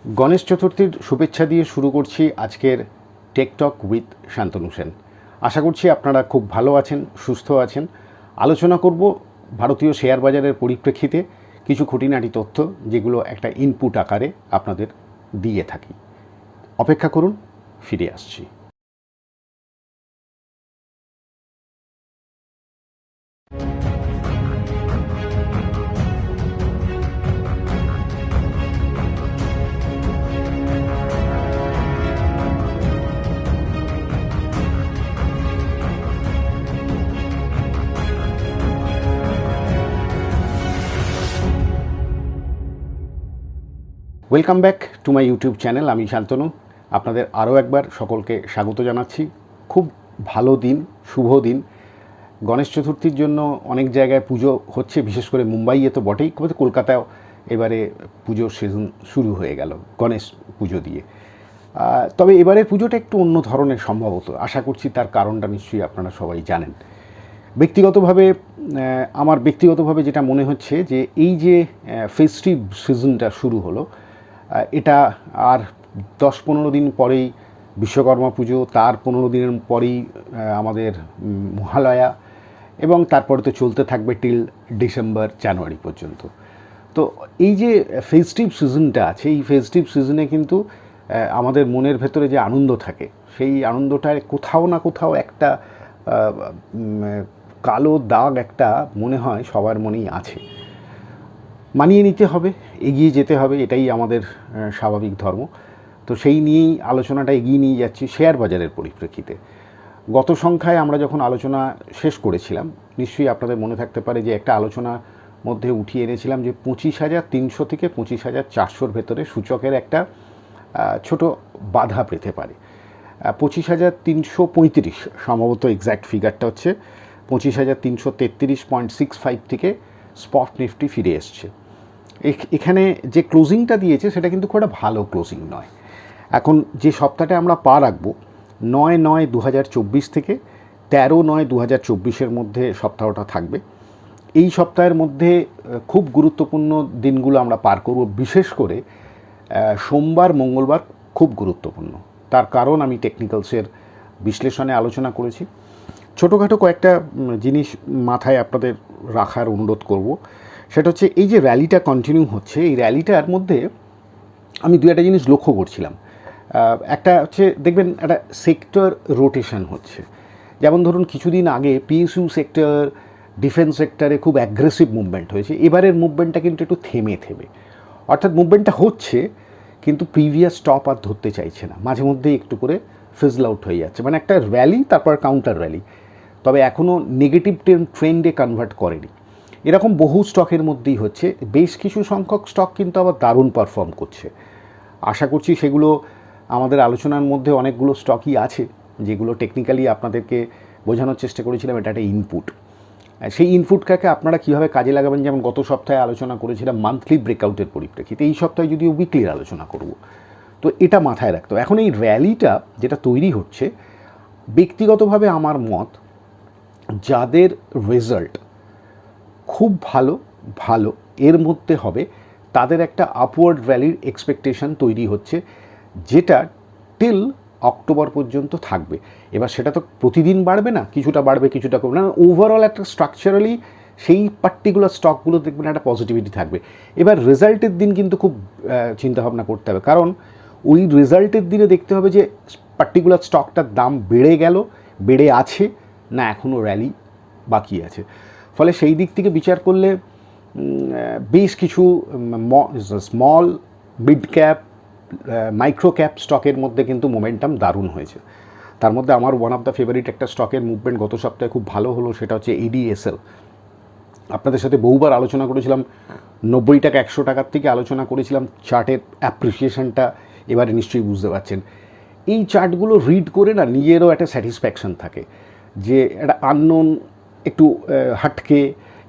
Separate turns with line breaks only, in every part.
গণেশ চতুর্থীর শুভেচ্ছা দিয়ে শুরু করছি আজকের টেকটক উইথ শান্তনু সেন। আশা করছি আপনারা খুব ভালো আছেন, সুস্থ আছেন। আলোচনা করব ভারতীয় শেয়ার বাজারের পরিপ্রেক্ষিতে কিছু খুঁটিনাটি তথ্য, যেগুলো একটা ইনপুট আকারে আপনাদের দিয়ে থাকি। অপেক্ষা করুন, ফিরে আসছি। Welcome back to my YouTube channel. আমি শান্তনু, আপনাদের আরও একবার সকলকে স্বাগত জানাচ্ছি। খুব ভালো দিন, শুভ দিন। গণেশ চতুর্থীর জন্য অনেক জায়গায় পুজো হচ্ছে, বিশেষ করে মুম্বাইয়ে তো বটেই, কলকাতায়ও এবারে পুজোর সিজন শুরু হয়ে গেল গণেশ পুজো দিয়ে। তবে এবারের পুজোটা একটু অন্য ধরনের সম্ভবত। আশা করছি তার কারণটা নিশ্চয়ই আপনারা সবাই জানেন। আমার ব্যক্তিগতভাবে যেটা মনে হচ্ছে যে এই যে ফেস্টিভ সিজনটা শুরু হলো, এটা আর 10-15 দিন পরেই বিশ্বকর্মা পুজো, তার 15 দিনের পরেই আমাদের মহালয়া, এবং তারপরে তো চলতে থাকবে টিল ডিসেম্বর জানুয়ারি পর্যন্ত। তো এই যে ফেস্টিভ সিজনটা আছে, এই ফেস্টিভ সিজনে কিন্তু আমাদের মনের ভেতরে যে আনন্দ থাকে, সেই আনন্দটায় কোথাও না কোথাও একটা কালো দাগ একটা মনে হয় সবার মনেই আছে। মানিয়ে নিতে হবে, এগিয়ে যেতে হবে, এটাই আমাদের স্বাভাবিক ধর্ম। তো সেই নিয়েই আলোচনাটা এগিয়ে নিয়ে যাচ্ছি শেয়ার বাজারের পরিপ্রেক্ষিতে। গত সংখ্যায় আমরা যখন আলোচনা শেষ করেছিলাম, নিশ্চয়ই আপনাদের মনে থাকতে পারে যে একটা আলোচনার মধ্যে উঠিয়ে এনেছিলাম যে 25,300 থেকে 25,400 ভেতরে সূচকের একটা ছোট বাধা পেতে পারে। 25,335 সম্ভবত এক্স্যাক্ট ফিগারটা হচ্ছে 25,333.65 থেকে স্পট নিফটি ফিরে এসছে। এখানে যে ক্লোজিংটা দিয়েছে সেটা কিন্তু খুব একটা ভালো ক্লোজিং নয়। এখন যে সপ্তাহটা আমরা পা রাখবো 9/9/2024 থেকে 13/9/2024 মধ্যে সপ্তাহটা থাকবে। এই সপ্তাহের মধ্যে খুব গুরুত্বপূর্ণ দিনগুলো আমরা পার করব। বিশেষ করে সোমবার, মঙ্গলবার খুব গুরুত্বপূর্ণ। তার কারণ আমি টেকনিক্যালসের বিশ্লেষণে আলোচনা করেছি। ছোটোখাটো কয়েকটা জিনিস মাথায় আপনাদের রাখার অনুরোধ করব। সেটা হচ্ছে এই যে র্যালিটা কন্টিনিউ হচ্ছে, এই র্যালিটার মধ্যে আমি দু একটা জিনিস লক্ষ্য করছিলাম। একটা হচ্ছে দেখবেন একটা সেক্টর রোটেশন হচ্ছে। যেমন ধরুন কিছুদিন আগে পিএসইউ সেক্টর, ডিফেন্স সেক্টরে খুব অ্যাগ্রেসিভ মুভমেন্ট হয়েছে। এবারের মুভমেন্টটা কিন্তু একটু থেমে থেমে, অর্থাৎ মুভমেন্টটা হচ্ছে কিন্তু প্রিভিয়াস স্টপ আর ধরতে চাইছে না, মাঝে মধ্যেই একটু করে ফিজল আউট হয়ে যাচ্ছে। মানে একটা র্যালি তারপর কাউন্টার র্যালি, তবে এখনও নেগেটিভ ট্রেন্ডে কনভার্ট করেনি। এরকম বহু স্টকের মধ্যেই হচ্ছে। বেশ কিছু সংখ্যক স্টক কিন্তু আবার দারুণ পারফর্ম করছে। আশা করছি সেগুলো আমাদের আলোচনার মধ্যে অনেকগুলো স্টকই আছে যেগুলো টেকনিক্যালি আপনাদেরকে বোঝানোর চেষ্টা করেছিলাম এটা একটা ইনপুট। সেই ইনপুটটাকে আপনারা কীভাবে কাজে লাগাবেন, যেমন গত সপ্তাহে আলোচনা করেছিলাম মান্থলি ব্রেকআউটের পরিপ্রেক্ষিতে, এই সপ্তাহে যদিও উইকলির আলোচনা করব। তো এটা মাথায় রাখতে হবে। এখন এই র্যালিটা যেটা তৈরি হচ্ছে, ব্যক্তিগতভাবে আমার মত, যাদের রেজাল্ট খুব ভালো ভালো এর মধ্যে হবে, তাদের একটা আপওয়ার্ড র্যালির এক্সপেকটেশন তৈরি হচ্ছে, যেটা টিল অক্টোবর পর্যন্ত থাকবে। এবার সেটা তো প্রতিদিন বাড়বে না, কিছুটা বাড়বে কিছুটা কমবে না, ওভারঅল একটা স্ট্রাকচারালি সেই পার্টিকুলার স্টকগুলো দেখবেন একটা পজিটিভিটি থাকবে। এবার রেজাল্টের দিন কিন্তু খুব চিন্তাভাবনা করতে হবে, কারণ ওই রেজাল্টের দিনে দেখতে হবে যে পার্টিকুলার স্টকটার দাম বেড়ে গেল, বেড়ে আছে না এখনও র্যালি বাকি আছে। ফলে সেই দিক থেকে বিচার করলে বেশ কিছু small, mid cap, micro cap স্টকের মধ্যে কিন্তু মোমেন্টাম দারুণ হয়েছে। তার মধ্যে আমার ওয়ান অফ দ্য ফেভারিট একটা স্টকের মুভমেন্ট গত সপ্তাহে খুব ভালো হলো, সেটা হচ্ছে ADSL। আপনাদের সাথে বহুবার আলোচনা করেছিলাম, 90 টাকা 100 টাকার থেকে আলোচনা করেছিলাম। চার্টের অ্যাপ্রিসিয়েশনটা এবারে নিশ্চয়ই বুঝতে পারছেন। এই চার্টগুলো রিড করে না নিজেরও একটা স্যাটিসফ্যাকশন থাকে যে একটা আননোন, একটু হাটকে,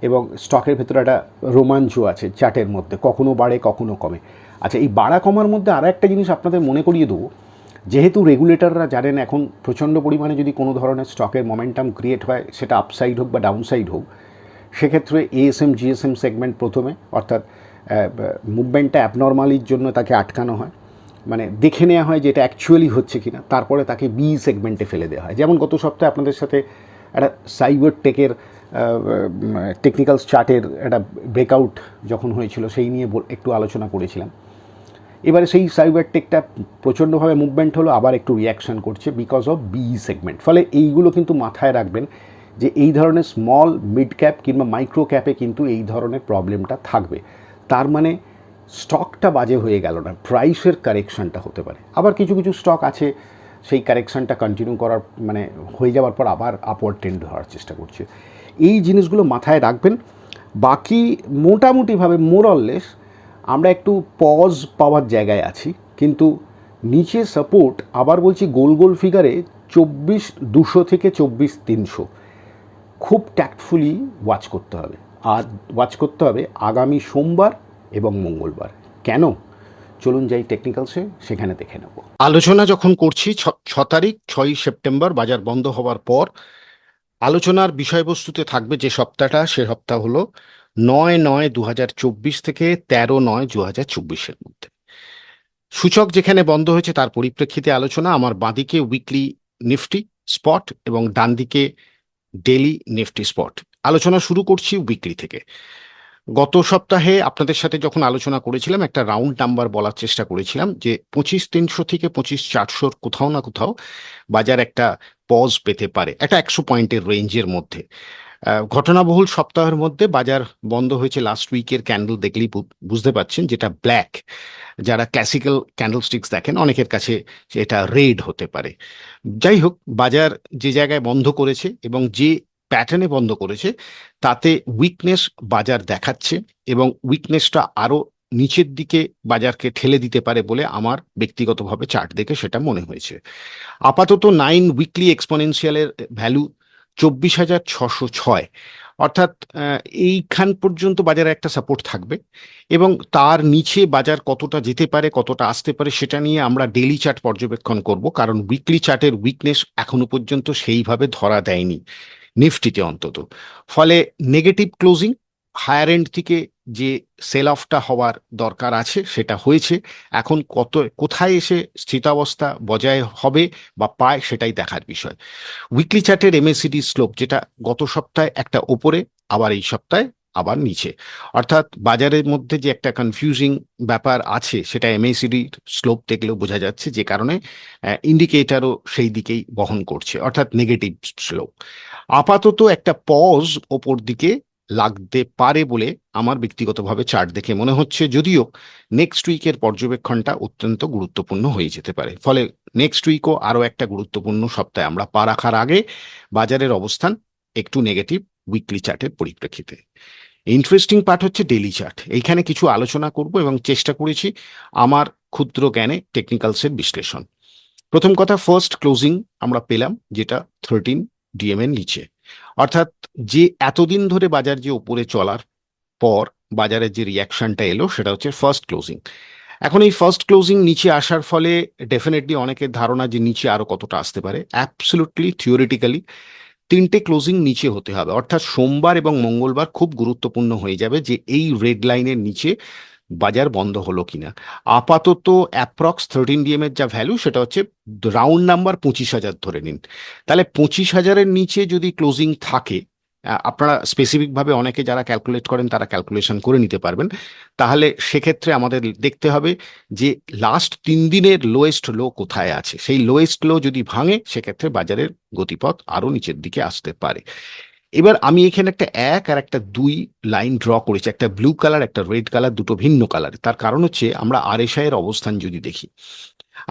এবং স্টকের ভেতরে একটা রোমাঞ্চ আছে চার্টের মধ্যে, কখনো বাড়ে কখনো কমে। আচ্ছা, এই বাড়া কমার মধ্যে আর একটা জিনিস আপনাদের মনে করিয়ে দেবো। যেহেতু রেগুলেটররা জানেন এখন প্রচণ্ড পরিমাণে যদি কোনো ধরনের স্টকের মোমেন্টাম ক্রিয়েট হয়, সেটা আপসাইড হোক বা ডাউনসাইড হোক, সেক্ষেত্রে ASM GSM সেগমেন্ট প্রথমে, অর্থাৎ মুভমেন্টটা অ্যাবনর্মালির জন্য তাকে আটকানো হয়। মানে দেখে নেওয়া হয় যে এটা অ্যাকচুয়ালি হচ্ছে কিনা, তারপরে তাকে বি সেগমেন্টে ফেলে দেওয়া হয়। যেমন গত সপ্তাহে আপনাদের সাথে একটা সাইবার টেকের টেকনিক্যাল চার্টের একটা ব্রেকআউট যখন হয়েছিল সেই নিয়ে একটু আলোচনা করেছিলাম। এবারে সেই সাইবার টেকটা প্রচণ্ডভাবে মুভমেন্ট হলো, আবার একটু রিয়াকশান করছে বিকজ অফ বি সেগমেন্ট। ফলে এইগুলো কিন্তু মাথায় রাখবেন যে এই ধরনের স্মল মিড ক্যাপ কিংবা মাইক্রো ক্যাপে কিন্তু এই ধরনের প্রবলেমটা থাকবে। তার মানে স্টকটা বাজে হয়ে গেল না, প্রাইসের কারেকশানটা হতে পারে। আবার কিছু কিছু স্টক আছে সেই কারেকশানটা কন্টিনিউ করার মানে হয়ে যাওয়ার পর আবার আপওয়ার্ড ট্রেন্ড ধরার চেষ্টা করছে। এই জিনিসগুলো মাথায় রাখবেন। বাকি মোটামুটিভাবে মোরললেস আমরা একটু পজ পাওয়ার জায়গায় আছি, কিন্তু নিচে সাপোর্ট আবার বলছি গোল গোল ফিগারে 24,200 থেকে 24,300 খুব ট্যাক্টফুলি ওয়াচ করতে হবে। আর ওয়াচ করতে হবে আগামী সোমবার এবং মঙ্গলবার। কেন? চলুন যাই টেকনিক্যালসে, সেখানে দেখে নেব। আলোচনা যখন করছি 6 তারিখ 6 সেপ্টেম্বর বাজার বন্ধ হওয়ার পর, আলোচনার বিষয়বস্তুতে থাকবে যে সপ্তাহটা, সে সপ্তাহ হলো 9/9/2024 থেকে 13/9/2024 মধ্যে। সূচক যেখানে বন্ধ হয়েছে তার পরিপ্রেক্ষিতে আলোচনা। আমার বাঁদিকে উইকলি নিফটি স্পট এবং ডান দিকে ডেলি নিফটি স্পট। আলোচনা শুরু করছি উইকলি থেকে। গত সপ্তাহে আপনাদের সাথে যখন আলোচনা করেছিলাম একটা রাউন্ড নাম্বার বলার চেষ্টা করেছিলাম যে 25,300 থেকে 25,400 কোথাও না কোথাও বাজার একটা পজ পেতে পারে, একটা 100 পয়েন্টের রেঞ্জের মধ্যে। ঘটনাবহুল সপ্তাহের মধ্যে বাজার বন্ধ হয়েছে লাস্ট উইকের ক্যান্ডেল দেখলেই বুঝতে পাচ্ছেন, যেটা ব্ল্যাক। যারা ক্লাসিক্যাল ক্যান্ডেলস্টিক্স দেখেন অনেকের কাছে এটা রেড হতে পারে। যাই হোক, বাজার যে জায়গায় বন্ধ করেছে এবং যে প্যাটার্নে বন্ধ করেছে তাতে উইকনেস বাজার দেখাচ্ছে, এবং উইকনেসটা আরো নিচের দিকে বাজারকে ঠেলে দিতে পারে বলে আমার ব্যক্তিগতভাবে চার্ট দেখে সেটা মনে হয়েছে। আপাতত 9 উইকলি এক্সপোনেনশিয়ালের ভ্যালু 24,606, অর্থাৎ এইখান পর্যন্ত বাজারে একটা সাপোর্ট থাকবে, এবং তার নিচে বাজার কতটা যেতে পারে কতটা আসতে পারে সেটা নিয়ে আমরা ডেইলি চার্ট পর্যবেক্ষণ করব, কারণ উইকলি চার্টের উইকনেস এখনো পর্যন্ত সেইভাবে ধরা দেয়নি নিফটিতে অন্তত। ফলে নেগেটিভ ক্লোজিং, হায়ার এন্ড থেকে যে সেল অফটা হওয়ার দরকার আছে সেটা হয়েছে। এখন কোথায় এসে স্থিতাবস্থা বজায় হবে বা পায় সেটাই দেখার বিষয়। উইকলি চার্টের এমএসিডি স্লোপ, যেটা গত সপ্তাহে একটা ওপরে আবার এই সপ্তাহে আবার নিচে, অর্থাৎ বাজারের মধ্যে যে একটা কনফিউজিং ব্যাপার আছে সেটা এমএসিডি স্লোপ দেখলেও বোঝা যাচ্ছে, যে কারণে ইন্ডিকেটারও সেই দিকেই বহন করছে, অর্থাৎ নেগেটিভ স্লোপ। আপাতত একটা পজ ওপর দিকে লাগতে পারে বলে আমার ব্যক্তিগতভাবে চার্ট দেখে মনে হচ্ছে, যদিও নেক্সট উইকের পর্যবেক্ষণটা অত্যন্ত গুরুত্বপূর্ণ হয়ে যেতে পারে। ফলে নেক্সট উইকও আরও একটা গুরুত্বপূর্ণ সপ্তাহে আমরা পা রাখার আগে বাজারের অবস্থান একটু নেগেটিভ উইকলি চার্টের পরিপ্রেক্ষিতে। ইন্টারেস্টিং পার্ট হচ্ছে ডেইলি চার্ট। এইখানে কিছু আলোচনা করব এবং চেষ্টা করেছি আমার ক্ষুদ্র জ্ঞানে টেকনিক্যালসের বিশ্লেষণ। প্রথম কথা, ফার্স্ট ক্লোজিং আমরা পেলাম যেটা 13 ডিএম এর নিচে, অর্থাৎ যে এতদিন ধরে বাজার যে উপরে চলার পর বাজারের যে রিয়াকশনটা এলো সেটা হচ্ছে ফার্স্ট ক্লোজিং। এখন এই ফার্স্ট ক্লোজিং নিচে আসার ফলে ডেফিনেটলি অনেকের ধারণা যে নিচে আরো কতটা আসতে পারে। অ্যাবসলিউটলি থিওরিটিক্যালি 3টে ক্লোজিং নিচে হতে হবে, অর্থাৎ সোমবার এবং মঙ্গলবার খুব গুরুত্বপূর্ণ হয়ে যাবে যে এই রেড লাইনের নিচে বাজার বন্ধ হলো কিনা। আপাতত অ্যাপ্রক্স 13 ডিএম এর যা ভ্যালু সেটা হচ্ছে রাউন্ড নাম্বার 25,000 ধরে নিন। তাহলে 25,000-এর নিচে যদি ক্লোজিং থাকে, আপনারা স্পেসিফিকভাবে অনেকে যারা ক্যালকুলেট করেন তারা ক্যালকুলেশন করে নিতে পারবেন, তাহলে সেক্ষেত্রে আমাদের দেখতে হবে যে লাস্ট 3 দিনের লোয়েস্ট লো কোথায় আছে। সেই লোয়েস্ট লো যদি ভাঙে সেক্ষেত্রে বাজারের গতিপথ আরো নিচের দিকে আসতে পারে। এবার আমি এখানে একটা 1 আর একটা 2 লাইন ড্র করেছি, একটা ব্লু কালার একটা রেড কালার, দুটো ভিন্ন কালার। তার কারণ হচ্ছে আমরা আরএসআই এর অবস্থান যদি দেখি,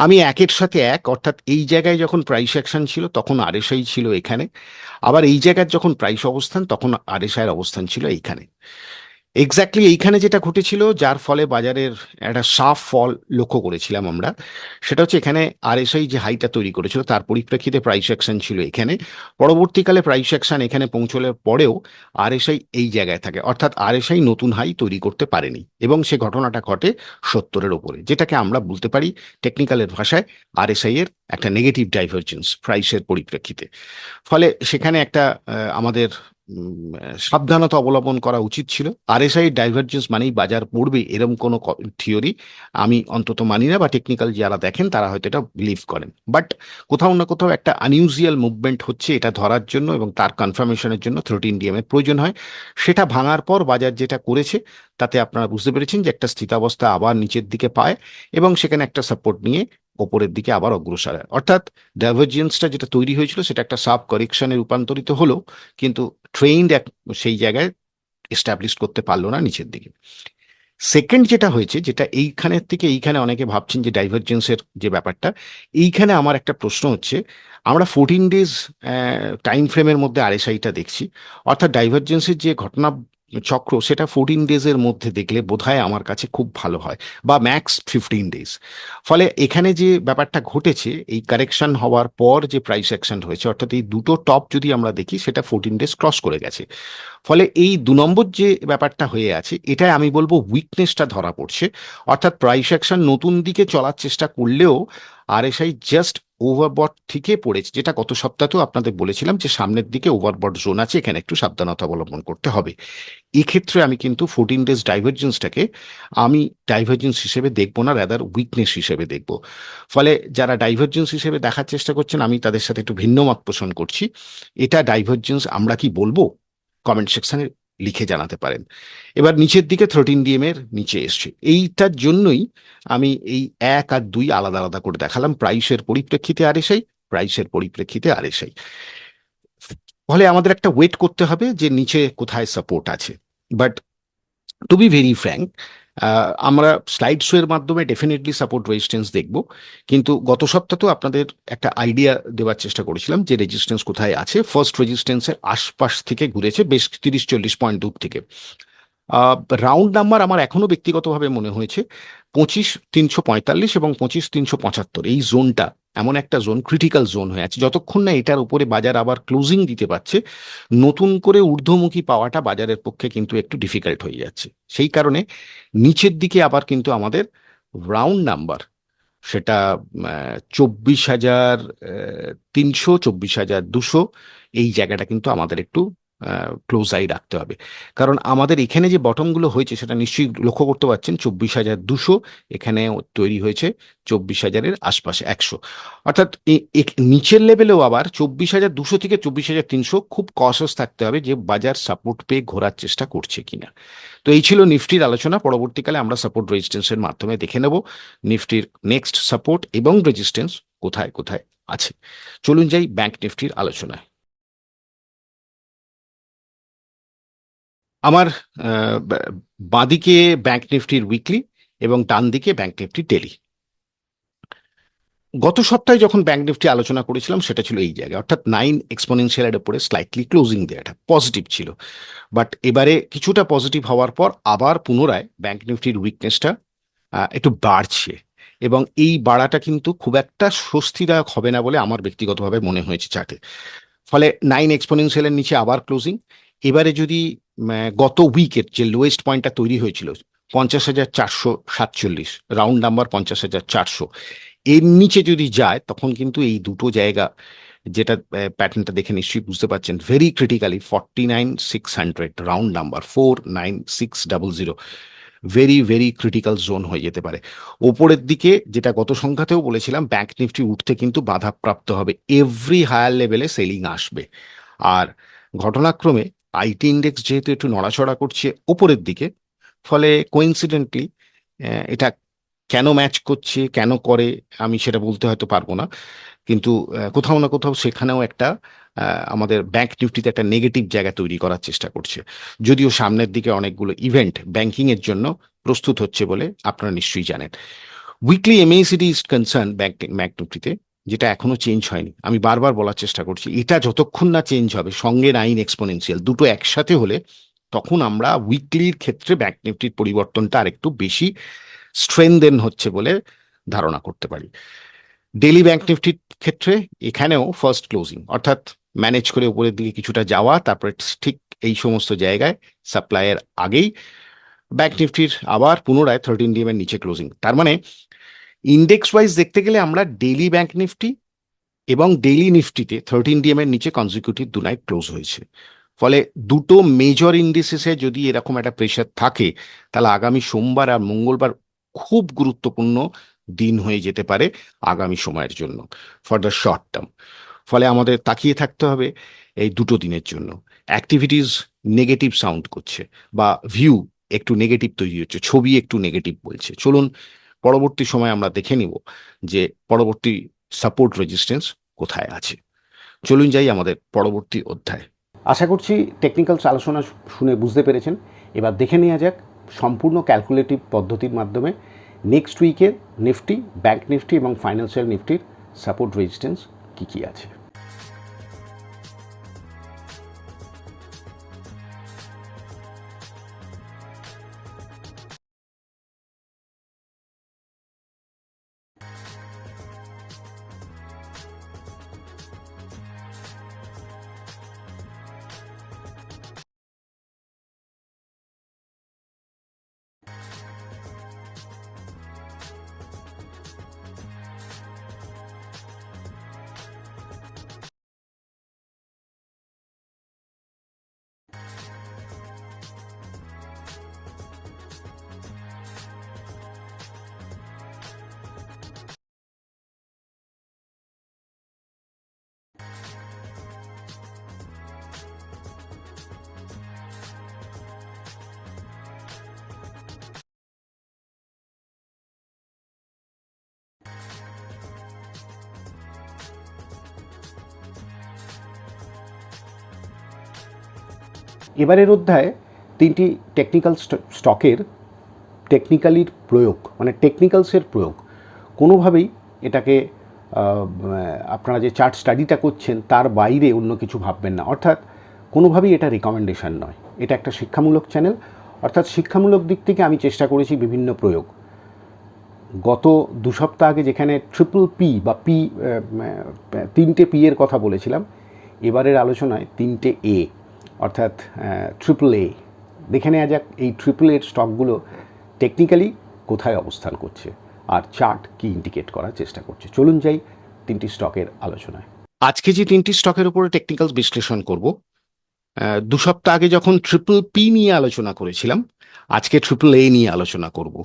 আমি 1-এর সাথে 1, অর্থাৎ এই জায়গায় যখন প্রাইস অ্যাকশন ছিল তখন আরএসআই ছিল এখানে, আবার এই জায়গায় যখন প্রাইস অবস্থান তখন আরএসআই এর অবস্থান ছিল এইখানে। এক্স্যাক্টলি এইখানে যেটা ঘটেছিল যার ফলে বাজারের একটা সাফ ফল লক্ষ্য করেছিলাম আমরা, সেটা হচ্ছে এখানে আরএসআই যে হাইটা তৈরি করেছিল তার পরিপ্রেক্ষিতে প্রাইস অ্যাকশন ছিল এখানে। পরবর্তীকালে প্রাইস অ্যাকশন এখানে পৌঁছলে পরেও আরএসআই এই জায়গায় থাকে, অর্থাৎ আরএসআই নতুন হাই তৈরি করতে পারেনি, এবং সে ঘটনাটা ঘটে 70-এর ওপরে, যেটাকে আমরা বলতে পারি টেকনিক্যালের ভাষায় আরএসআই এর একটা নেগেটিভ ডাইভারজেন্স প্রাইসের পরিপ্রেক্ষিতে। ফলে সেখানে একটা আমাদের
সাবধানতা অবলম্বন করা উচিত ছিল। আরএসআই ডাইভারজেন্স মানেই বাজার পড়বে এরম কোনো থিওরি আমি অন্তত মানি না, বা টেকনিক্যাল যারা দেখেন তারা হয়তো এটা বিলিভ করেন। বাট কোথাও না কোথাও একটা আনইউজুয়াল মুভমেন্ট হচ্ছে, এটা ধরার জন্য এবং তার কনফার্মেশনের জন্য 13 এর প্রয়োজন হয়। সেটা ভাঙার পর বাজার যেটা করেছে তাতে আপনারা বুঝতে পেরেছেন যে একটা স্থিতাবস্থা আবার নিচের দিকে পায় এবং সেখানে একটা সাপোর্ট নিয়ে ওপরের দিকে আবার অগ্রসর হয়। অর্থাৎ ডাইভারজেন্সটা যেটা তৈরি হয়েছিল সেটা একটা সাব কারেকশনে রূপান্তরিত হলো, কিন্তু ট্রেন্ড সেই জায়গায় এস্টাবলিশ করতে পারলো না নিচের দিকে। সেকেন্ড যেটা হয়েছে, যেটা এইখানের থেকে এইখানে অনেকে ভাবছেন যে ডাইভারজেন্সের যে ব্যাপারটা, এইখানে আমার একটা প্রশ্ন হচ্ছে, আমরা 14 ডেজ টাইম ফ্রেমের মধ্যে আরএসআইটা দেখছি, অর্থাৎ ডাইভারজেন্সের যে ঘটনা চক্র সেটা 14 ডেজের মধ্যে দেখলে বোধহয় আমার কাছে খুব ভালো হয়, বা ম্যাক্স 15 ডেজ। ফলে এখানে যে ব্যাপারটা ঘটেছে, এই কারেকশন হওয়ার পর যে প্রাইস অ্যাকশন হয়েছে, অর্থাৎ এই দুটো টপ যদি আমরা দেখি সেটা 14 ডেজ ক্রস করে গেছে। ফলে এই 2 নম্বর যে ব্যাপারটা হয়ে আছে, এটাই আমি বলবো উইকনেসটা ধরা পড়ছে। অর্থাৎ প্রাইস অ্যাকশন নতুন দিকে চলার চেষ্টা করলেও আরএসআই জাস্ট ওভারবট থেকে পড়েছে, যেটা গত সপ্তাহেও আপনাদের বলেছিলাম যে সামনের দিকে ওভারবট জোন আছে, এখানে একটু সাবধানতা অবলম্বন করতে হবে। এক্ষেত্রে আমি কিন্তু 14 ডেজ ডাইভারজেন্সটাকে আমি ডাইভারজেন্স হিসেবে দেখবো না, রাদার উইকনেস হিসেবে দেখব। ফলে যারা ডাইভারজেন্স হিসেবে দেখার চেষ্টা করছেন আমি তাদের সাথে একটু ভিন্ন মত পোষণ করছি। এটা ডাইভারজেন্স আমরা কি বলবো, কমেন্ট সেকশনে লিখে জানাতে পারেন। এবার নিচের দিকে 13 এর নিচে এসছে, এইটার জন্যই আমি এই 1 আর 2 আলাদা আলাদা করে দেখালাম, প্রাইসের পরিপ্রেক্ষিতে আরএসআই, প্রাইসের পরিপ্রেক্ষিতে আরএসআই। ফলে আমাদের একটা ওয়েট করতে হবে যে নিচে কোথায় সাপোর্ট আছে। But to be very frank, আমরা স্লাইড শো এর মাধ্যমে ডেফিনেটলি সাপোর্ট রেজিস্ট্যান্স দেখব, কিন্তু গত সপ্তাহে আপনাদের একটা আইডিয়া দেওয়ার চেষ্টা করেছিলাম যে রেজিস্ট্যান্স কোথায় আছে। ফার্স্ট রেজিস্ট্যান্সের আশপাশ থেকে ঘুরেছে বেশ 30-40 পয়েন্ট দূর থেকে। রাউন্ড নাম্বার আমার এখনো ব্যক্তিগতভাবে মনে হয়েছে 25,345 এবং 25,375, এই জোনটা এমন একটা জোন, ক্রিটিক্যাল জোন হয়ে আছে। যতক্ষণ না এটার উপরে বাজার আবার ক্লোজিং দিতে পারছে, নতুন করে ঊর্ধ্বমুখী পাওয়াটা বাজারের পক্ষে কিন্তু একটু ডিফিকাল্ট হয়ে যাচ্ছে। সেই কারণে নিচের দিকে আবার কিন্তু আমাদের রাউন্ড নাম্বার, সেটা 24,300, 24,200, এই জায়গাটা কিন্তু আমাদের একটু ক্লোজ আই রাখতে হবে। কারণ আমাদের এখানে যে বটমগুলো হয়েছে সেটা নিশ্চয়ই লক্ষ্য করতে পারছেন, 24,200 এখানে তৈরি হয়েছে, 24,000-এর আশপাশে 100। অর্থাৎ নিচের লেভেলেও আবার 24,200 থেকে 24,300 খুব কশাস থাকতে হবে যে বাজার সাপোর্ট পেয়ে ঘোরার চেষ্টা করছে কিনা। তো এই ছিল নিফটির আলোচনা। পরবর্তীকালে আমরা সাপোর্ট রেজিস্ট্যান্সের মাধ্যমে দেখে নেব নিফটির নেক্সট সাপোর্ট এবং রেজিস্ট্যান্স কোথায় কোথায় আছে। চলুন যাই ব্যাংক নিফটির আলোচনায়। আমার বাঁদিকে ব্যাংক নিফটির উইকলি এবং ডান দিকে ব্যাংক নিফটি ডেলি। গত সপ্তাহে যখন ব্যাংক নিফটি আলোচনা করেছিলাম সেটা ছিল এই জায়গায়, অর্থাৎ 9 এক্সপোনেনশিয়ালের উপরে স্লাইটলি ক্লোজিং দেওয়াটা পজিটিভ ছিল। বাট এবারে কিছুটা পজিটিভ হওয়ার পর আবার পুনরায় ব্যাংক নিফটির উইকনেসটা একটু বাড়ছে, এবং এই বাড়াটা কিন্তু খুব একটা স্বস্তিদায়ক হবে না বলে আমার ব্যক্তিগতভাবে মনে হয়েছে চার্টে। ফলে 9 এক্সপোনেনশিয়ালের নিচে আবার ক্লোজিং। এবারে যদি গত উইকের যে লোয়েস্ট পয়েন্টটা তৈরি হয়েছিল 50,447, রাউন্ড নাম্বার 50,400, এর নিচে যদি যায় তখন কিন্তু এই দুটো জায়গা, যেটা প্যাটার্নটা দেখে নিশ্চয়ই বুঝতে পারছেন, very critically 49,600, round number 49,600, very very critical zone হয়ে যেতে পারে। ওপরের দিকে যেটা গত সংখ্যাতেও বলেছিলাম, ব্যাংক নিফটি উঠতে কিন্তু বাধাপ্রাপ্ত হবে, এভরি হায়ার লেভেলে সেলিং আসবে। আর ঘটনাক্রমে আইটি ইন্ডেক্স যেহেতু একটু নড়াচড়া করছে ওপরের দিকে, ফলে কোইন্সিডেন্টলি এটা কেন ম্যাচ করছে, কেন করে, আমি সেটা বলতে হয়তো পারবো না, কিন্তু কোথাও না কোথাও সেখানেও একটা আমাদের ব্যাংক নিফটিতে একটা নেগেটিভ জায়গা তৈরি করার চেষ্টা করছে। যদিও সামনের দিকে অনেকগুলো ইভেন্ট ব্যাংকিং এর জন্য প্রস্তুত হচ্ছে বলে আপনারা নিশ্চয়ই জানেন। Weekly MACD is concern bank নিফটিতে, যেটা এখনো চেঞ্জ হয়নি। আমি বারবার বলার চেষ্টা করছি, এটা যতক্ষণ না চেঞ্জ হবে, সঙ্গে 9 এক্সপোনেনশিয়াল দুটো একসাথে হলে, তখন আমরা উইকলির ক্ষেত্রে ব্যাংক নিফটির পরিবর্তনটা আরেকটু বেশি স্ট্রেনদেন হচ্ছে বলে ধারণা করতে পারি। ডেলি ব্যাংক নিফটির ক্ষেত্রে এখানেও ফার্স্ট ক্লোজিং, অর্থাৎ ম্যানেজ করে উপরের দিকে কিছুটা যাওয়া, তারপরে ঠিক এই সমস্ত জায়গায় সাপ্লাইয়ের আগেই ব্যাংক নিফটির আবার পুনরায় 13 এর নিচে ক্লোজিং। তার মানে ইন্ডেক্স ওয়াইজ দেখতে গেলে আমরা ডেলি ব্যাংক নিফটি এবং ডেলি নিফটিতে 13 এর নিচে কনজিকিউটিভ 2 নাইট ক্লোজ হয়েছে। ফলে দুটো মেজর ইন্ডিসেসে যদি এরকম একটা প্রেশার থাকে, তাহলে আগামী সোমবার আর মঙ্গলবার খুব গুরুত্বপূর্ণ দিন হয়ে যেতে পারে আগামী সময়ের জন্য, ফর দ্য শর্ট টার্ম। ফলে আমাদের তাকিয়ে থাকতে হবে এই দুটো দিনের জন্য। অ্যাক্টিভিটিস নেগেটিভ সাউন্ড করছে, বা ভিউ একটু নেগেটিভ তৈরি হচ্ছে, ছবি একটু নেগেটিভ বলছে। চলুন পরবর্তী সময় আমরা দেখে নিব যে পরবর্তী সাপোর্ট রেজিস্ট্যান্স কোথায় আছে। চলুন যাই আমাদের পরবর্তী অধ্যায়।
আশা করছি টেকনিক্যাল আলোচনা শুনে বুঝতে পেরেছেন। এবার দেখে নেওয়া যাক সম্পূর্ণ ক্যালকুলেটিভ পদ্ধতির মাধ্যমে নেক্সট উইকের নিফটি, ব্যাংক নিফটি এবং ফাইন্যান্সিয়াল নিফটির সাপোর্ট রেজিস্ট্যান্স কী কী আছে। এবারের অধ্যায়ে তিনটি টেকনিক্যাল স্টকের টেকনিক্যালির প্রয়োগ, মানে টেকনিক্যালসের প্রয়োগ। কোনোভাবেই এটাকে আপনারা যে চার্ট স্টাডিটা করছেন তার বাইরে অন্য কিছু ভাববেন না। অর্থাৎ কোনোভাবেই এটা রিকমেন্ডেশন নয়, এটা একটা শিক্ষামূলক চ্যানেল। অর্থাৎ শিক্ষামূলক দিক থেকে আমি চেষ্টা করেছি বিভিন্ন প্রয়োগ। গত 2 সপ্তাহ আগে যেখানে ট্রিপল পি বা পি, 3টে পি এর কথা বলেছিলাম, এবারের আলোচনায় 3টে এ, অর্থাৎ ট্রিপল এ। দেখে নেওয়া যাক এই ট্রিপল এর স্টকগুলো টেকনিক্যালি কোথায় অবস্থান করছে আর চার্ট কি ইন্ডিকেট করার চেষ্টা করছে। চলুন যাই 3টি স্টকের আলোচনায়।
আজকে যে তিনটি স্টকের উপরে টেকনিক্যাল বিশ্লেষণ করব, 2 সপ্তাহ আগে যখন ট্রিপল পি নিয়ে আলোচনা করেছিলাম, আজকে ট্রিপল এ নিয়ে আলোচনা করব।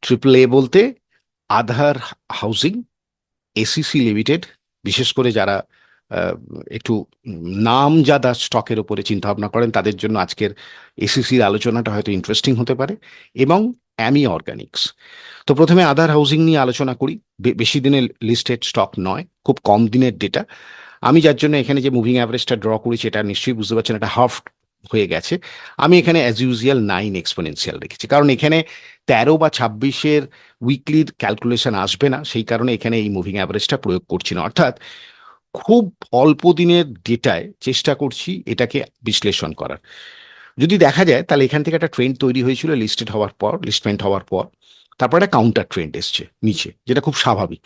ট্রিপল এ বলতে আধার হাউজিং, এসিসি লিমিটেড। বিশেষ করে যারা একটু নামজাদা স্টকের উপরে চিন্তা ভাবনা করেন, তাদের জন্য আজকের এসিসির আলোচনাটা হয়তো ইন্টারেস্টিং হতে পারে, এবং অ্যামি অর্গানিক্স। তো প্রথমে আধার হাউজিং নিয়ে আলোচনা করি। বেশি দিনের লিস্টেড স্টক নয়, খুব কম দিনের ডেটা। আমি যার জন্য এখানে যে মুভিং অ্যাভারেজটা ড্র করেছি, এটা নিশ্চয়ই বুঝতে পারছেন এটা হাফ হয়ে গেছে। আমি এখানে অ্যাজ ইউজুয়াল 9 এক্সপোনেনশিয়াল রেখেছি, কারণ এখানে 13 বা 26-এর উইকলির ক্যালকুলেশন আসবে না, সেই কারণে এখানে এই মুভিং অ্যাভারেজটা প্রয়োগ করছি না। অর্থাৎ খুব অল্প দিনের ডেটায় চেষ্টা করছি এটাকে বিশ্লেষণ করার। যদি দেখা যায় তাহলে এখান থেকে একটা ট্রেন্ড তৈরি হয়েছিল লিস্টমেন্ট হওয়ার পর, তারপর একটা কাউন্টার ট্রেন্ড এসছে নিচে, যেটা খুব স্বাভাবিক।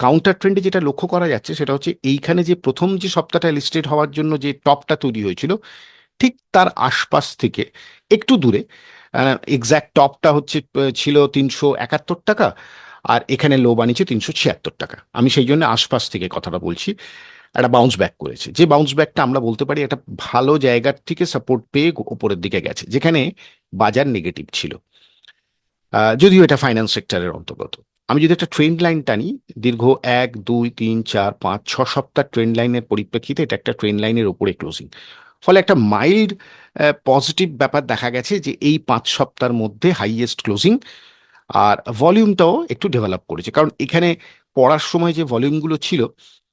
কাউন্টার ট্রেন্ডে যেটা লক্ষ্য করা যাচ্ছে সেটা হচ্ছে এইখানে যে প্রথম যে সপ্তাহটা লিস্টেড হওয়ার জন্য যে টপটা তৈরি হয়েছিল, ঠিক তার আশপাশ থেকে একটু দূরে এক্স্যাক্ট টপটা হচ্ছে ছিল 371 টাকা, আর এখানে লো বানিয়েছে 376 টাকা। আমি সেই জন্য আশপাশ থেকে কথাটা বলছি। একটা বাউন্স ব্যাক করেছে, যে বাউন্স ব্যাকটা আমরা বলতে পারি একটা ভালো জায়গার থেকে সাপোর্ট পেয়ে ওপরের দিকে গেছে, যেখানে বাজার নেগেটিভ ছিল, যদিও এটা ফাইন্যান্স সেক্টরের অন্তর্গত। আমি যদি একটা ট্রেন্ড লাইন টানি, দীর্ঘ 1 2 3 4 5 6 সপ্তাহ ট্রেন্ড লাইনের পরিপ্রেক্ষিতে এটা একটা ট্রেন্ড লাইনের ওপরে ক্লোজিং। ফলে একটা মাইল্ড পজিটিভ ব্যাপার দেখা গেছে যে এই 5 সপ্তাহের মধ্যে হাইয়েস্ট ক্লোজিং, আর ভলিউমটাও একটু ডেভেলপ করেছে। কারণ এখানে পড়ার সময় যে ভলিউমগুলো ছিল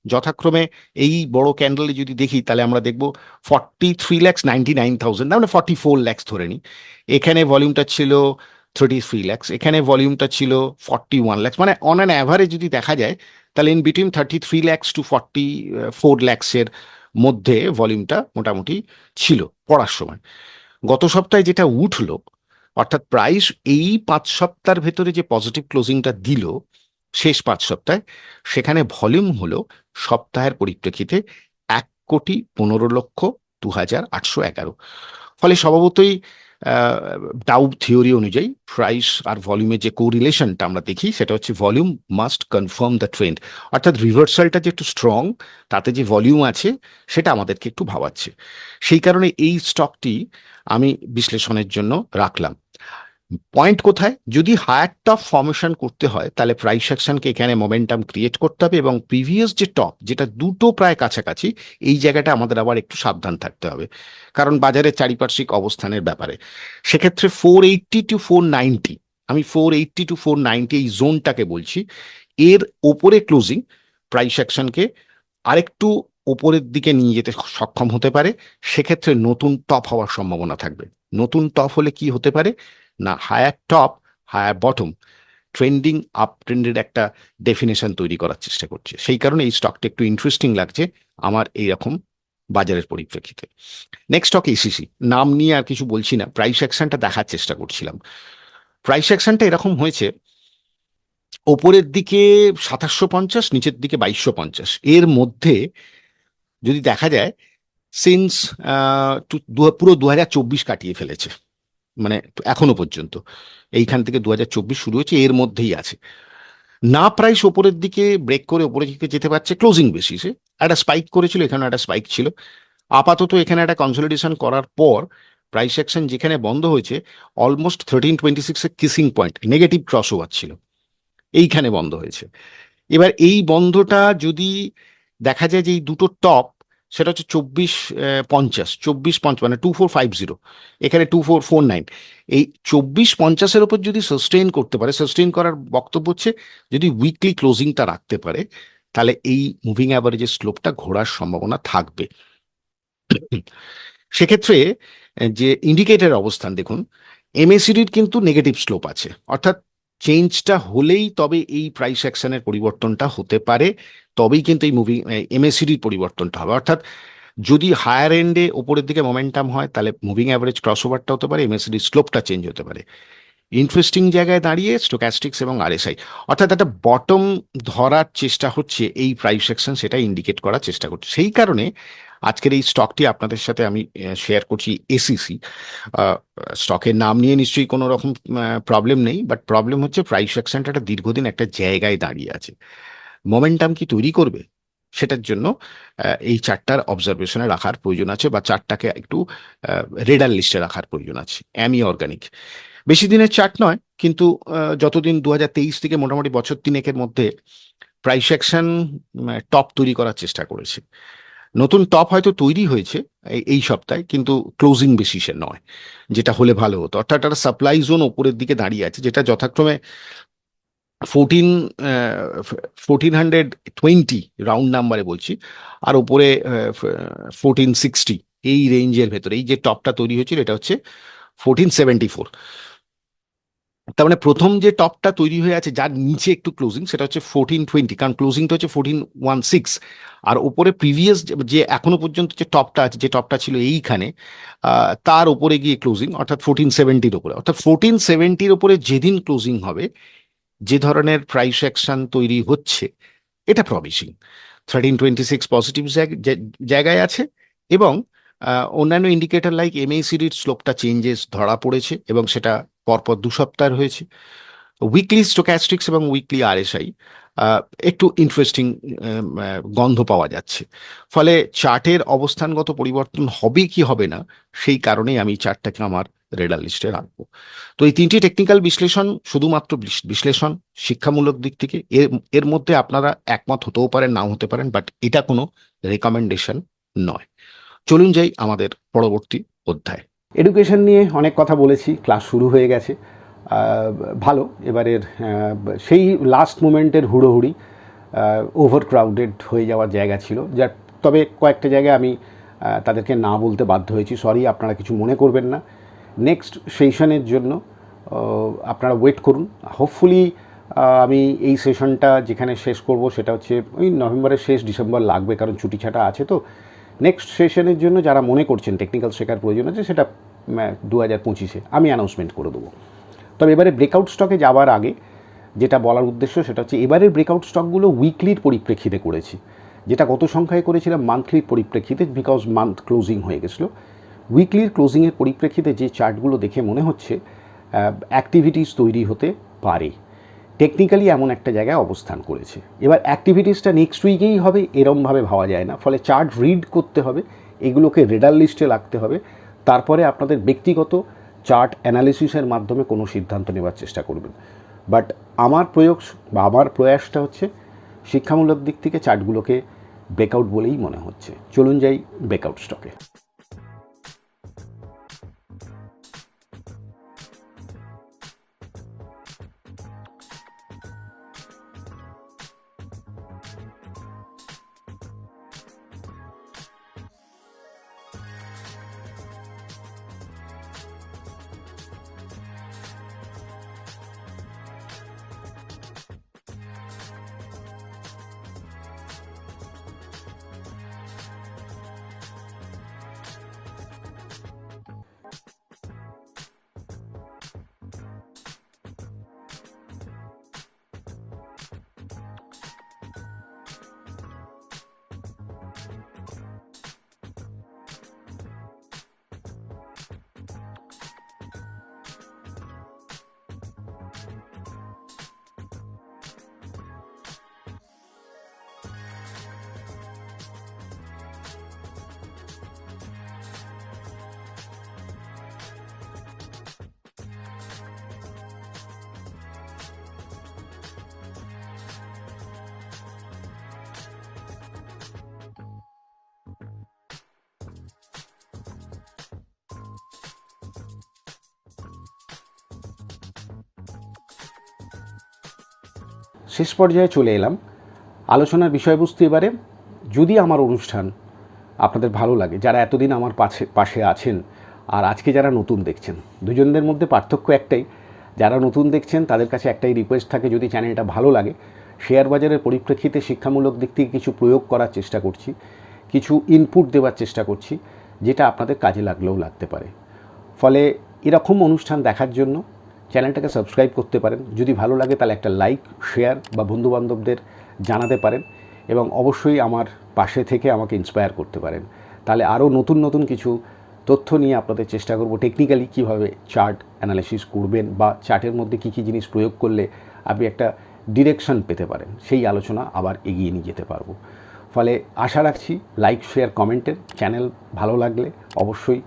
যথাক্রমে, এই বড় ক্যান্ডেলে যদি দেখি তাহলে আমরা দেখব 43,99,000, না মানে 44 লাখ ধরে নিই। এখানে ভলিউমটা ছিল 33 লাখ, এখানে ভলিউমটা ছিল 41 লাখ। মানে অন অ্যান অ্যাভারেজ যদি দেখা যায় তাহলে ইন বিটুইন 33 লাখ টু 44 লাখের মধ্যে ভলিউমটা মোটামুটি ছিল পড়ার সময়। গত সপ্তাহে যেটা উঠলো, অর্থাৎ প্রাইস এই 5 সপ্তাহের ভেতরে যে পজিটিভ ক্লোজিংটা দিল শেষ 5 সপ্তাহে, সেখানে ভলিউম হলো সপ্তাহের পরিপ্রেক্ষিতে 1,15,02,811। ফলে স্বভাবতই ডাউ থিওরি অনুযায়ী প্রাইস আর ভলিউমের যে কোরিলেশনটা আমরা দেখি সেটা হচ্ছে volume must confirm the trend, অর্থাৎ রিভার্সালটা যে একটু স্ট্রং, তাতে যে ভলিউম আছে সেটা আমাদেরকে একটু ভাবাচ্ছে। সেই কারণে এই স্টকটি আমি বিশ্লেষণের জন্য রাখলাম। পয়েন্ট কোথায়, যদি হায়ার টপ ফর্মেশন করতে হয় তাহলে প্রাইস অ্যাকশনকে এখানে মোমেন্টাম ক্রিয়েট করতে হবে, এবং প্রিভিয়াস যে টপ যেটা দুটো প্রায় কাছাকাছি, এই জায়গাটা আমাদের আবার একটু সাবধান থাকতে হবে, কারণ বাজারের চারিপার্শ্বিক অবস্থানের ব্যাপারে। সেক্ষেত্রে 480 টু 490, আমি 480 টু 490 এই জোনটাকে বলছি, এর ওপরে ক্লোজিং প্রাইস অ্যাকশনকে আরেকটু ওপরের দিকে নিয়ে যেতে সক্ষম হতে পারে। সেক্ষেত্রে নতুন টপ হওয়ার সম্ভাবনা থাকবে। নতুন টপ হলে কি হতে পারে না, higher top higher bottom, trending up ট্রেন্ডের একটা ডেফিনেশন তৈরি করার চেষ্টা করছে। সেই কারণে এই স্টকটা একটু ইন্টারেস্টিং লাগছে আমার এইরকম বাজারের পরিপ্রেক্ষিতে। নেক্সট স্টক এসিসি, নাম নিয়ে আর কিছু বলছি না, প্রাইস অ্যাকশনটা দেখার চেষ্টা করছিলাম। প্রাইস অ্যাকশনটা এরকম হয়েছে, ওপরের দিকে 2750, নিচের দিকে 2250, এর মধ্যে যদি দেখা যায় সিন্স পুরো 2024 কাটিয়ে ফেলেছে, মানে এখনো পর্যন্ত এইখান থেকে 2024 শুরু হয়েছে, এর মধ্যেই আছে। না প্রাইস ওপরের দিকে ব্রেক করে ওপরের দিকে যেতে পারছে ক্লোজিং বেসিসে, একটা স্পাইক করেছিল, এখানে একটা স্পাইক ছিল। আপাতত এখানে একটা কনসলিডেশন করার পর প্রাইস অ্যাকশন যেখানে বন্ধ হয়েছে, অলমোস্ট 1326 এর kissing point negative cross over ছিল, এইখানে বন্ধ হয়েছে। এবার এই বন্ধটা যদি দেখা যায় যে এই দুটো টপ, সেটা হচ্ছে 2450 মানে 2450, এখানে 2449, এই 2450-এর ওপর যদি সাস্টেইন করতে পারে, সাস্টেইন করার বক্তব্য হচ্ছে যদি উইকলি ক্লোজিংটা রাখতে পারে, তাহলে এই মুভিং অ্যাভারেজের স্লোপটা ঘোরার সম্ভাবনা থাকবে। সেক্ষেত্রে যে ইন্ডিকেটর অবস্থান দেখুন, এমএসিডির কিন্তু নেগেটিভ স্লোপ আছে, অর্থাৎ চেঞ্জটা হলেই তবে এই প্রাইস অ্যাকশনের পরিবর্তনটা হতে পারে, তবেই কিন্তু এই মুভিং এমএসিডির পরিবর্তনটা হবে। অর্থাৎ যদি হায়ার এন্ডে ওপরের দিকে মোমেন্টাম হয় তাহলে মুভিং অ্যাভারেজ ক্রস ওভারটা হতে পারে, এমএসিডির স্লোপটা চেঞ্জ হতে পারে। ইন্টারেস্টিং জায়গায় দাঁড়িয়ে স্টোক্যাস্টিক্স এবং আরএসআই, অর্থাৎ একটা বটম ধরার চেষ্টা হচ্ছে এই প্রাইস অ্যাকশন, সেটা ইন্ডিকেট করার চেষ্টা করছে। সেই কারণে আজকের এই স্টকটি আপনাদের সাথে আমি শেয়ার করছি, এসিসি। স্টকের নাম নিয়ে নিশ্চয়ই কোনো রকম প্রবলেম নেই, বাট প্রবলেম হচ্ছে প্রাইস অ্যাকশনটা একটা দীর্ঘদিন একটা জায়গায় দাঁড়িয়ে আছে, মোমেন্টাম কি তৈরি করবে, সেটার জন্য এই চারটার অবজারভেশনে রাখার প্রয়োজন আছে, বা চারটাকে একটু রেডার লিস্টে রাখার প্রয়োজন আছে। অ্যামি অর্গানিক বেশি দিনের চার্ট নয়, কিন্তু যতদিন 2023 থেকে মোটামুটি বছর তিনেকের মধ্যে প্রাইস অ্যাকশন টপ তৈরি করার চেষ্টা করেছে। নতুন টপ হয়তো তৈরি হয়েছে এই সপ্তাহে, কিন্তু ক্লোজিং বেসিসে নয়, যেটা হলে ভালো হতো। অর্থাৎ একটা সাপ্লাই জোন ওপরের দিকে দাঁড়িয়ে আছে, যেটা যথাক্রমে 1420 রাউন্ড নাম্বারে বলছি, আর উপরে 1460, এই রেঞ্জের ভেতরে এই যে টপটা তৈরি হয়েছিল এটা হচ্ছে 1474। তার মানে প্রথম যে টপটা তৈরি হয়ে আছে যার নিচে একটু ক্লোজিং, সেটা হচ্ছে 1420, কারণ ক্লোজিংটা হচ্ছে 1416, আর ওপরে প্রিভিয়াস যে এখনো পর্যন্ত যে টপটা আছে, যে টপটা ছিল এইখানে, তার ওপরে গিয়ে ক্লোজিং, অর্থাৎ 1470-র ওপরে। অর্থাৎ 1470-র ওপরে যেদিন ক্লোজিং হবে, যে ধরনের প্রাইস অ্যাকশন তৈরি হচ্ছে, এটা প্রমিসিং। 1326 পজিটিভ জায়গায় আছে, এবং অন্যান্য ইন্ডিকেটর লাইক এমএসিডির স্লোপটা চেঞ্জেস ধরা পড়েছে, এবং সেটা পরপর 2 সপ্তাহ হয়েছে। উইকলি স্টোক্যাস্টিক্স এবং উইকলি আরএসআই একটু ইন্টারেস্টিং গন্ধ পাওয়া যাচ্ছে। ফলে চার্টের অবস্থানগত পরিবর্তন হবে কি হবে না, সেই কারণেই আমি চার্টটাকে আমার রেডার লিস্টে রাখবো। তো এই তিনটি টেকনিক্যাল বিশ্লেষণ শুধুমাত্র বিশ্লেষণ, শিক্ষামূলক দিক থেকে এর এর মধ্যে আপনারা একমত হতেও পারেন, নাও হতে পারেন, বাট এটা কোনো রেকমেন্ডেশন নয়। চলুন যাই আমাদের পরবর্তী অধ্যায়।
এডুকেশন নিয়ে অনেক কথা বলেছি, ক্লাস শুরু হয়ে গেছে। ভালো, এবারের সেই লাস্ট মোমেন্টের হুড়োহুড়ি, ওভার ক্রাউডেড হয়ে যাওয়ার জায়গা ছিল, যার তবে কয়েকটা জায়গায় আমি তাদেরকে না বলতে বাধ্য হয়েছি, সরি, আপনারা কিছু মনে করবেন না। নেক্সট সেশনের জন্য আপনারা ওয়েট করুন। হোপফুলি আমি এই সেশনটা যেখানে শেষ করব সেটা হচ্ছে ওই নভেম্বরের শেষ, ডিসেম্বর লাগবে, কারণ ছুটি ছাটা আছে। তো নেক্সট সেশনের জন্য যারা মনে করছেন টেকনিক্যাল শেখার প্রয়োজন আছে, সেটা 2025-এ আমি অ্যানাউন্সমেন্ট করে দেবো। তবে এবারে ব্রেকআউট স্টকে যাওয়ার আগে যেটা বলার উদ্দেশ্য সেটা হচ্ছে, এবারের ব্রেকআউট স্টকগুলো উইকলির পরিপ্রেক্ষিতে করেছি, যেটা গত সংখ্যায় করেছিলাম মান্থলির পরিপ্রেক্ষিতে, বিকজ মান্থ ক্লোজিং হয়ে গেছিলো। উইকলির ক্লোজিংয়ের পরিপ্রেক্ষিতে যে চার্টগুলো দেখে মনে হচ্ছে অ্যাক্টিভিটিস তৈরি হতে পারে, টেকনিক্যালি এমন একটা জায়গায় অবস্থান করেছে। এবার অ্যাক্টিভিটিসটা নেক্সট উইকেই হবে এরমভাবে ভাবা যায় না, ফলে চার্ট রিড করতে হবে, এগুলোকে রেডার লিস্টে রাখতে হবে, তারপরে আপনাদের ব্যক্তিগত চার্ট অ্যানালিসিসের মাধ্যমে কোনো সিদ্ধান্ত নেওয়ার চেষ্টা করবেন। বাট আমার প্রয়াসটা হচ্ছে শিক্ষামূলক দিক থেকে চার্টগুলোকে ব্রেকআউট বলেই মনে হচ্ছে। চলুন যাই ব্রেকআউট স্টকে। শেষ পর্যায়ে চলে এলাম। আলোচনার বিষয়বস্তু এবারে, যদি আমার অনুষ্ঠান আপনাদের ভালো লাগে, যারা এতদিন আমার পাশে আছেন আর আজকে যারা নতুন দেখছেন, দুজনদের মধ্যে পার্থক্য একটাই, যারা নতুন দেখছেন তাদের কাছে একটাই রিকোয়েস্ট থাকে, যদি চ্যানেলটা ভালো লাগে, শেয়ার বাজারের পরিপ্রেক্ষিতে শিক্ষামূলক দিক থেকে কিছু প্রয়োগ করার চেষ্টা করছি, কিছু ইনপুট দেওয়ার চেষ্টা করছি, যেটা আপনাদের কাজে লাগলেও লাগতে পারে। ফলে এরকম অনুষ্ঠান দেখার জন্য চ্যানেলটাকে সাবস্ক্রাইব করতে পারেন, যদি ভালো লাগে তাহলে একটা লাইক, শেয়ার বা বন্ধুবান্ধবদের জানাতে পারেন, এবং অবশ্যই আমার পাশে থেকে আমাকে ইন্সপায়ার করতে পারেন। তাহলে আরও নতুন নতুন কিছু তথ্য নিয়ে আপনাদের চেষ্টা করব, টেকনিক্যালি কীভাবে চার্ট অ্যানালিসিস করবেন বা চার্টের মধ্যে কী কী জিনিস প্রয়োগ করলে আপনি একটা ডিরেকশন পেতে পারেন, সেই আলোচনা আবার এগিয়ে নিয়ে যেতে পারবো। ফলে আশা রাখছি লাইক, শেয়ার, কমেন্টের, চ্যানেল ভালো লাগলে অবশ্যই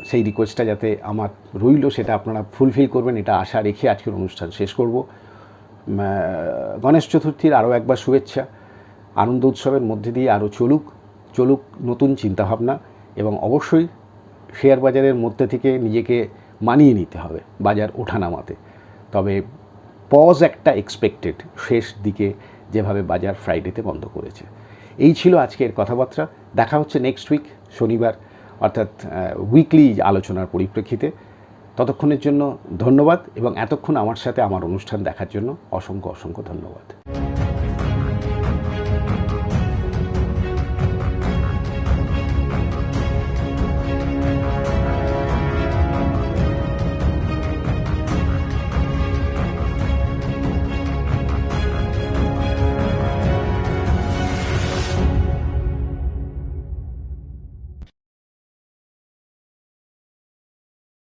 সেই রিকোয়েস্টটা যাতে আমার রইল সেটা আপনারা ফুলফিল করবেন, এটা আশা রেখে আজকের অনুষ্ঠান শেষ করব। গণেশ চতুর্থীর আরও একবার শুভেচ্ছা। আনন্দ উৎসবের মধ্যে দিয়ে আরও চলুক নতুন চিন্তাভাবনা, এবং অবশ্যই শেয়ার বাজারের মধ্যে থেকে নিজেকে মানিয়ে নিতে হবে বাজার ওঠানামাতে। তবে পজ একটা এক্সপেক্টেড, শেষ দিকে যেভাবে বাজার ফ্রাইডেতে বন্ধ করেছে। এই ছিল আজকের কথাবার্তা। দেখা হচ্ছে নেক্সট উইক শনিবার, অর্থাৎ উইকলি আলোচনার পরিপ্রেক্ষিতে। ততক্ষণের জন্য ধন্যবাদ, এবং এতক্ষণ আমার সাথে আমার অনুষ্ঠান দেখার জন্য অসংখ্য ধন্যবাদ।